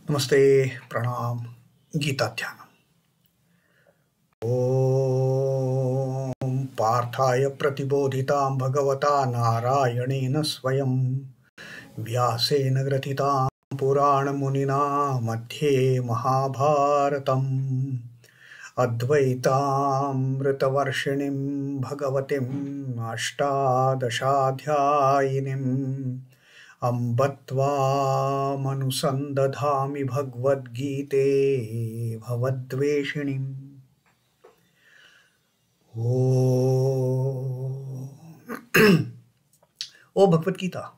Namaste, Pranam, Gita Dhyanam. Om Parthaya Pratibodhitam Bhagavata Narayanena Swayam Vyasena Gratitam Purana Munina Madhye Mahabharatam Advaitam Ritavarshinim Bhagavatim Ashtadashadhyayinim Ambatva manusandadhami Bhagavad Gite Bhavadveshinim. Oh, O Bhagavad Gita,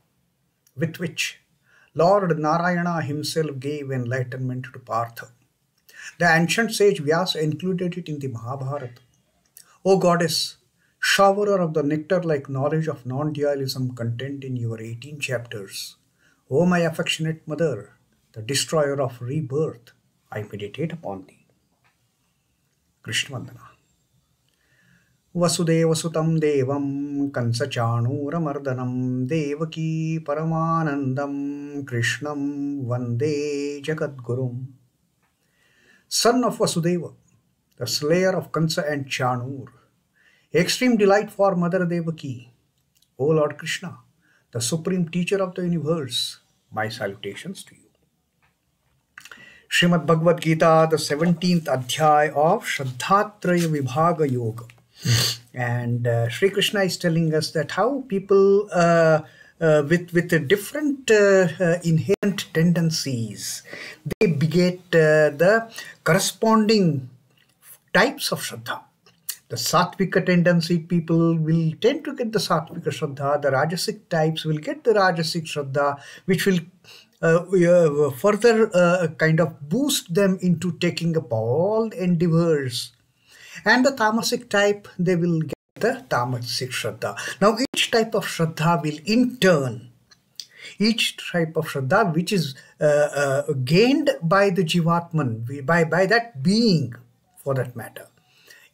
with which Lord Narayana himself gave enlightenment to Partha. The ancient sage Vyasa included it in the Mahabharata. O Goddess, showerer of the nectar-like knowledge of non-dualism contained in your 18 chapters. O my affectionate mother, the destroyer of rebirth, I meditate upon thee. Krishna Vandana. Vasudeva Sutam Devam Kansachanuramardanam Devaki Paramanandam Krishnam Vande Jagadgurum. Son of Vasudeva, the slayer of Kansa and Chanur, extreme delight for Mother Devaki, O Lord Krishna, the supreme teacher of the universe, my salutations to you. Srimad Bhagavad Gita, the 17th Adhyay of Shraddha Vibhaga Yoga. And Sri Krishna is telling us that how people with different inherent tendencies, they beget the corresponding types of Shraddha. The Sattvika tendency people will tend to get the Sattvika Shraddha. The Rajasic types will get the Rajasic Shraddha, which will further kind of boost them into taking up all endeavors. And the Tamasic type, they will get the Tamasic Shraddha. Now, each type of Shraddha will in turn, each type of Shraddha which is gained by the Jivatman, by that being for that matter.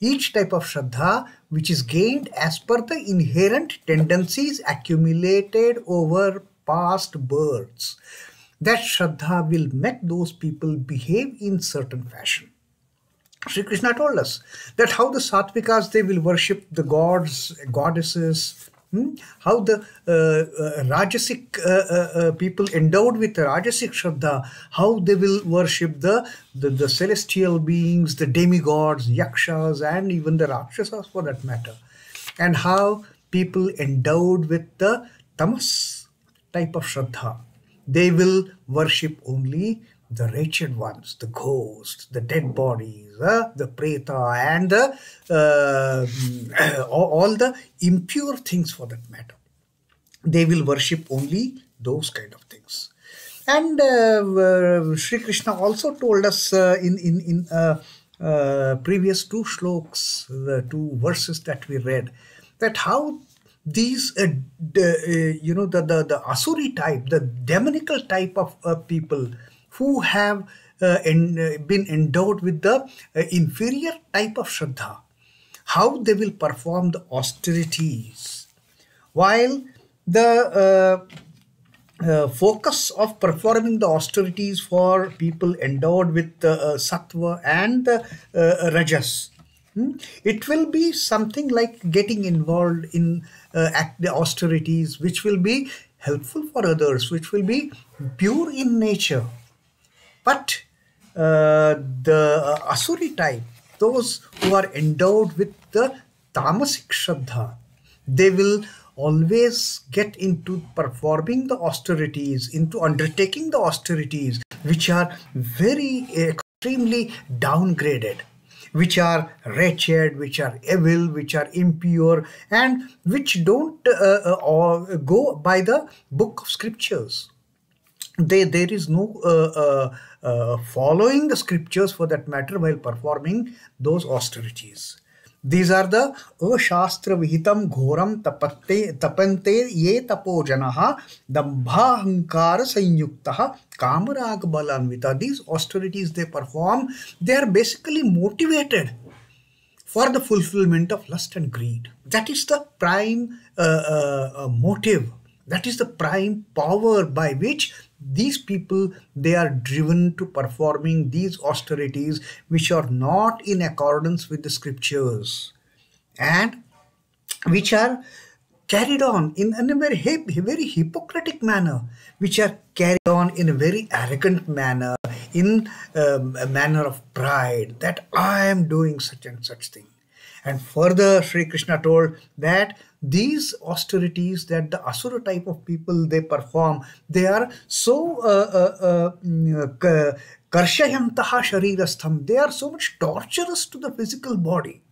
Each type of Shraddha which is gained as per the inherent tendencies accumulated over past births. That Shraddha will make those people behave in certain fashion. Sri Krishna told us that how the Sattvikas, they will worship the gods, goddesses, how the Rajasic people endowed with the Rajasic Shraddha, how they will worship the celestial beings, the demigods, yakshas, and even the Rakshasas for that matter. And how people endowed with the Tamas type of Shraddha, they will worship only the wretched ones, the ghosts, the dead bodies, the preta, and all the impure things for that matter. They will worship only those kind of things. And Sri Krishna also told us in previous two shlokas, the two verses that we read, that how these, the Asuri type, the demonical type of people who have been endowed with the inferior type of Shraddha, how they will perform the austerities. While the focus of performing the austerities for people endowed with the Sattva and the Rajas, it will be something like getting involved in the austerities which will be helpful for others, which will be pure in nature. But the Asuri type, those who are endowed with the Tamasic Shraddha, they will always get into performing the austerities, into undertaking the austerities, which are very extremely downgraded, which are wretched, which are evil, which are impure, and which don't go by the book of scriptures. There is no following the scriptures for that matter while performing those austerities. These are the ashastra vihitam ghoram tapante ye tapojanaha dambhahankara sanyuktaha kamarag balanvita. These austerities they perform, they are basically motivated for the fulfillment of lust and greed. That is the prime motive That is the prime power by which these people, they are driven to performing these austerities which are not in accordance with the scriptures and which are carried on in a very hypocritic manner, which are carried on in a very arrogant manner, in a manner of pride that I am doing such and such thing. And further, Sri Krishna told that these austerities that the asura type of people they perform, they are so karshayantaha sharirastham, they are so much torturous to the physical body.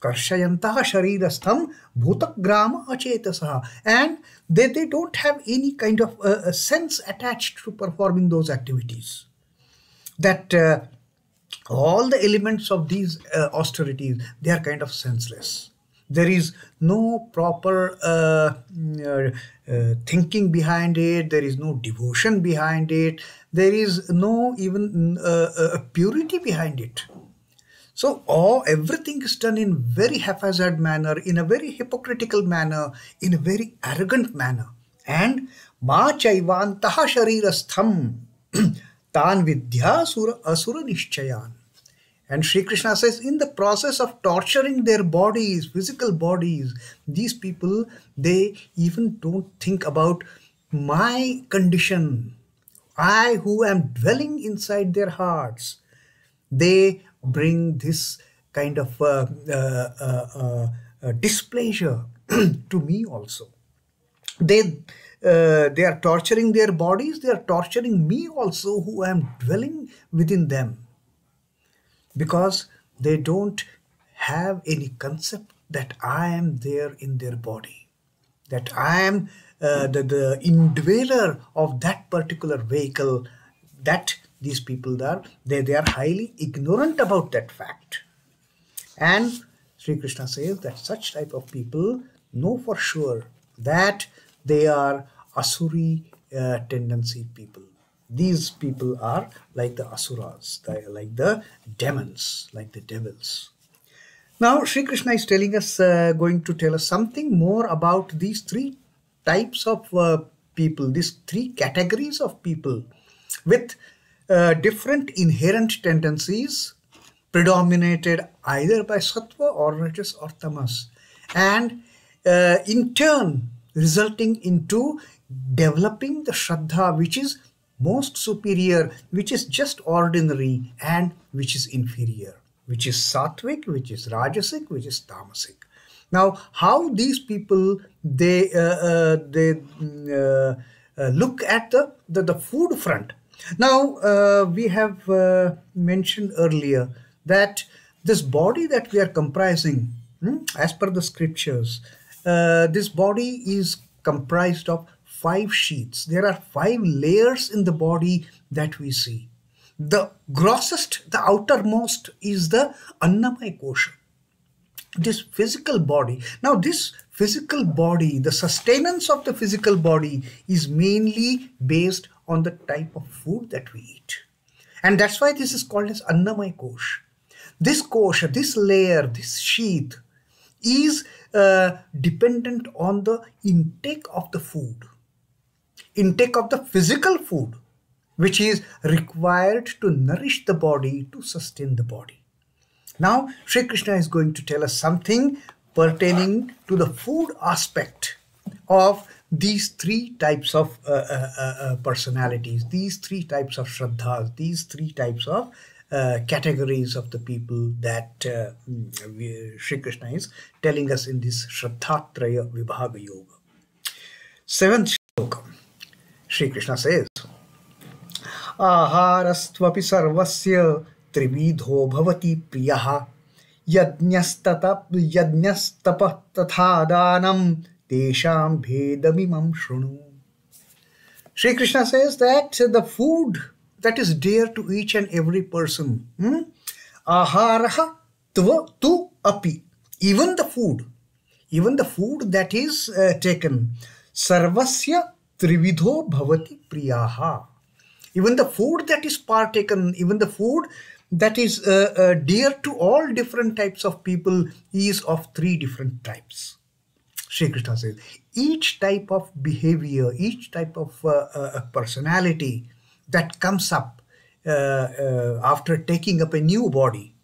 Karshayantaha sharirastham bhutagrama acetasaha, and they don't have any kind of a sense attached to performing those activities. That all the elements of these austerities, they are kind of senseless. There is no proper thinking behind it. There is no devotion behind it. There is no even purity behind it. So everything is done in very haphazard manner, in a very hypocritical manner, in a very arrogant manner. And ma chaivantaha sharirastham tan vidya asura nishchayan. And Sri Krishna says, in the process of torturing their bodies, physical bodies, these people, they even don't think about my condition. I who am dwelling inside their hearts. They bring this kind of displeasure to me also. They are torturing their bodies, they are torturing me also who am dwelling within them. Because they don't have any concept that I am there in their body, that I am the indweller of that particular vehicle, that these people are, they are highly ignorant about that fact. And Sri Krishna says that such type of people know for sure that they are asuri tendency people. These people are like the asuras, like the demons, like the devils. Now, Sri Krishna is telling us, going to tell us something more about these three types of people, these three categories of people with different inherent tendencies, predominated either by sattva or rajas or tamas, and in turn resulting into developing the Shraddha, which is most superior, which is just ordinary, and which is inferior, which is sattvic, which is rajasic, which is tamasic. Now, how these people they look at the food front. Now, we have mentioned earlier that this body that we are comprising, as per the scriptures, this body is comprised of 5 sheets. There are 5 layers in the body that we see. The grossest, the outermost is the annamaya kosha, this physical body. Now this physical body, the sustenance of the physical body is mainly based on the type of food that we eat. And that's why this is called as annamaya kosha. This kosha, this layer, this sheath is dependent on the intake of the food. Intake of the physical food, which is required to nourish the body, to sustain the body. Now, Sri Krishna is going to tell us something pertaining to the food aspect of these 3 types of personalities, these 3 types of Shraddhas, these 3 types of categories of the people that Sri Krishna is telling us in this Shraddhatraya Vibhaga Yoga. 7th Shloka. Sri Krishna says, āhārastvapi sarvasya trividho bhavati priyaḥ yajñastapastathā dānaṃ teṣāṃ bhedamimaṃ śṛṇu. Sri Krishna says that the food that is dear to each and every person, āhārastvapi, even the food that is taken, sarvasya trividho bhavati priyaḥ. Even the food that is partaken, even the food that is dear to all different types of people is of 3 different types. Sri Krishna says, each type of behavior, each type of personality that comes up after taking up a new body,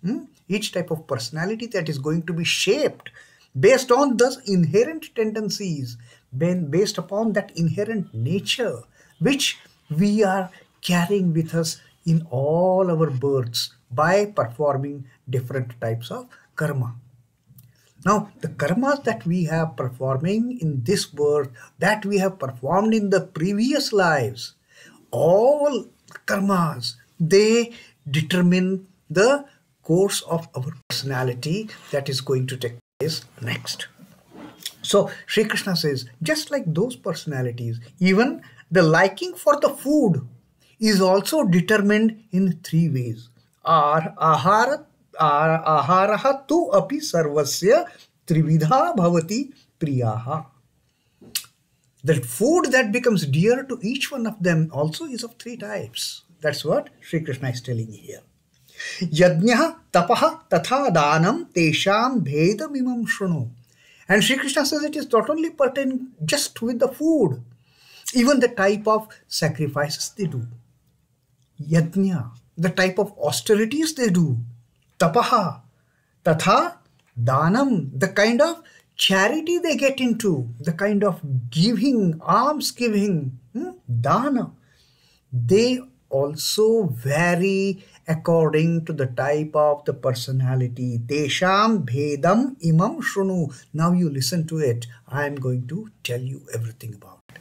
each type of personality that is going to be shaped based on those inherent tendencies, based upon that inherent nature which we are carrying with us in all our births by performing different types of karma. Now, the karmas that we have performing in this birth, that we have performed in the previous lives, all karmas, they determine the course of our personality that is going to take place next. So, Sri Krishna says, just like those personalities, even the liking for the food is also determined in three ways. āhārastvapi sarvasya trividho bhavati priyaḥ. The food that becomes dear to each one of them also is of three types. That's what Sri Krishna is telling here. yajñastapastathā dānaṃ teṣāṃ bhedamimaṃ śṛṇu. And Sri Krishna says it is not only pertaining just with the food, even the type of sacrifices they do. Yajna, the type of austerities they do. Tapaha, tatha, dānaṃ, the kind of charity they get into, the kind of giving, alms giving, dānaṃ. They also vary according to the type of the personality. teṣāṃ bhedamimaṃ śṛṇu. Now you listen to it. I am going to tell you everything about it.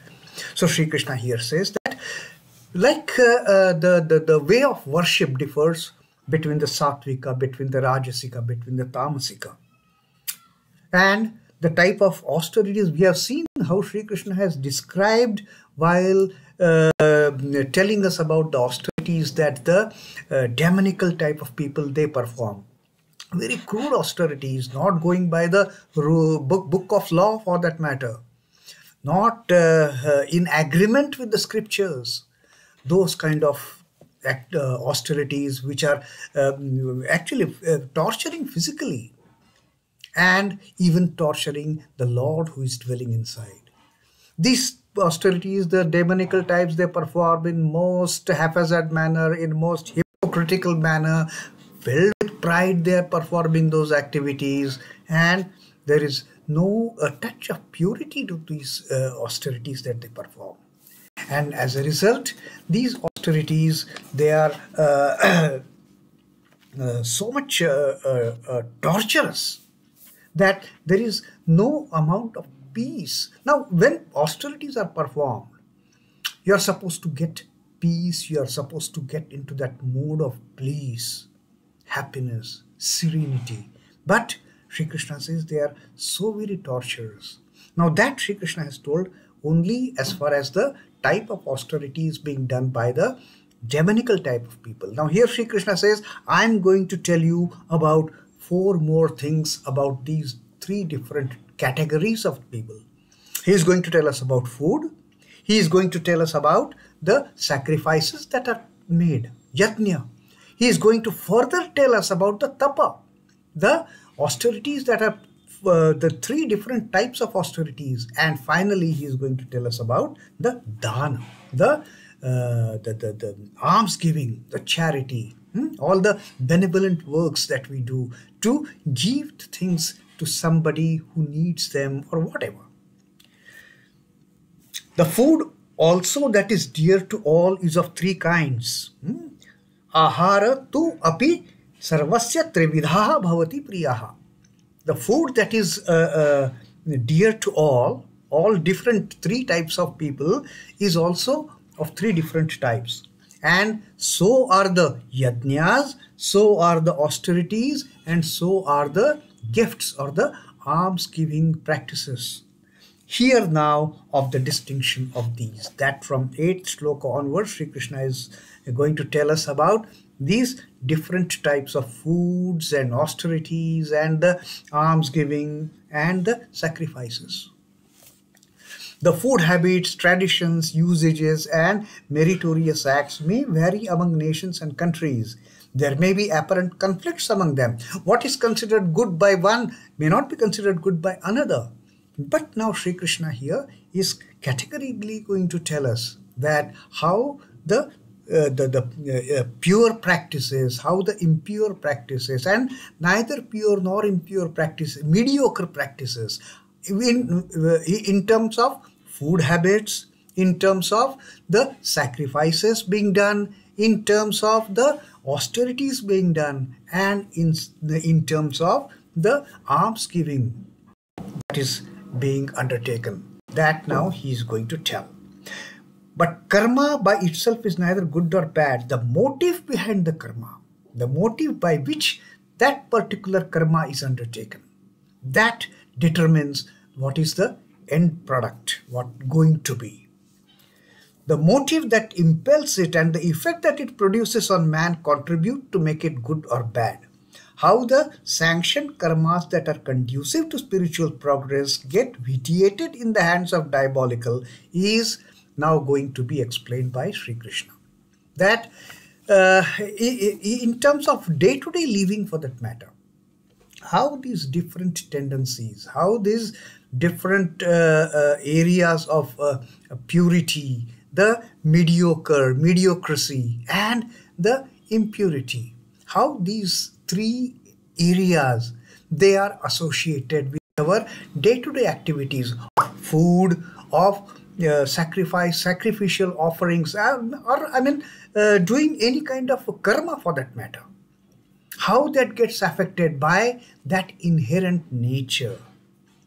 So Sri Krishna here says that like the way of worship differs between the sattvika, between the rajasika, between the tamasika. And the type of austerities, we have seen how Sri Krishna has described while telling us about the austerities that the demonical type of people, they perform. Very crude austerities, not going by the book of law for that matter. Not in agreement with the scriptures. Those kind of austerities which are actually torturing physically and even torturing the Lord who is dwelling inside. These austerities, the demonical types, they perform in most haphazard manner, in most hypocritical manner, filled with pride they are performing those activities, and there is no touch of purity to these austerities that they perform. And as a result, these austerities, they are so much torturous that there is no amount of peace. Now, when austerities are performed, you are supposed to get peace, you are supposed to get into that mood of bliss, happiness, serenity. But Sri Krishna says they are so very torturous. Now that Sri Krishna has told only as far as the type of austerity is being done by the demonical type of people. Now here Sri Krishna says, I am going to tell you about 4 more things about these 3 different categories of people. He is going to tell us about food. He is going to tell us about the sacrifices that are made, yajna. He is going to further tell us about the tapa, the austerities that are the 3 different types of austerities. And finally, he is going to tell us about the dānaṃ, the alms giving, the charity, all the benevolent works that we do to give things to somebody who needs them or whatever. The food also that is dear to all is of 3 kinds. āhārastvapi sarvasya trividho bhavati priyaḥ. The food that is dear to all different 3 types of people is also of 3 different types. And so are the yajñas, so are the austerities, and so are the gifts or the alms giving practices. Hear now of the distinction of these, that from 8th Shloka onwards, Sri Krishna is going to tell us about these different types of foods and austerities and the alms giving and the sacrifices. The food habits, traditions, usages, and meritorious acts may vary among nations and countries. There may be apparent conflicts among them. What is considered good by one may not be considered good by another. But now Sri Krishna here is categorically going to tell us that how the pure practices, how the impure practices, and neither pure nor impure practices, mediocre practices, in terms of food habits, in terms of the sacrifices being done, in terms of the austerities being done, and in terms of the alms giving that is being undertaken. That now he is going to tell. But karma by itself is neither good nor bad. The motive behind the karma, the motive by which that particular karma is undertaken, that determines what is the end product, what going to be. The motive that impels it and the effect that it produces on man contribute to make it good or bad. How the sanctioned karmas that are conducive to spiritual progress get vitiated in the hands of diabolical is now going to be explained by Sri Krishna. That in terms of day-to-day living for that matter, how these different tendencies, how these different areas of purity, the mediocrity, and the impurity, how these three areas, they are associated with our day-to-day activities of food, of sacrificial offerings, or doing any kind of karma for that matter. How that gets affected by that inherent nature,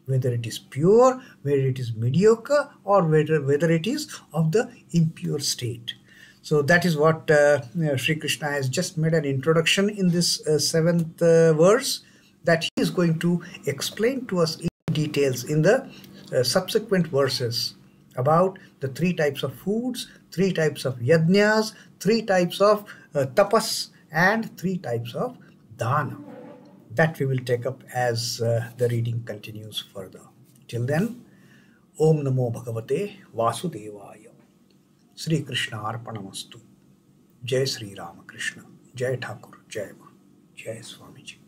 whether it is pure, whether it is mediocre, or whether it is of the impure state. So that is what Sri Krishna has just made an introduction in this 7th verse, that he is going to explain to us in details in the subsequent verses about the 3 types of foods, 3 types of yajñas, 3 types of tapas, and 3 types of dānaṃ. That we will take up as the reading continues further. Till then, Om Namo Bhagavate Vasudevaya. Sri Krishna Arpanamastu. Jai Sri Ramakrishna. Jai Thakur. Jai Ma. Jai Swami Ji.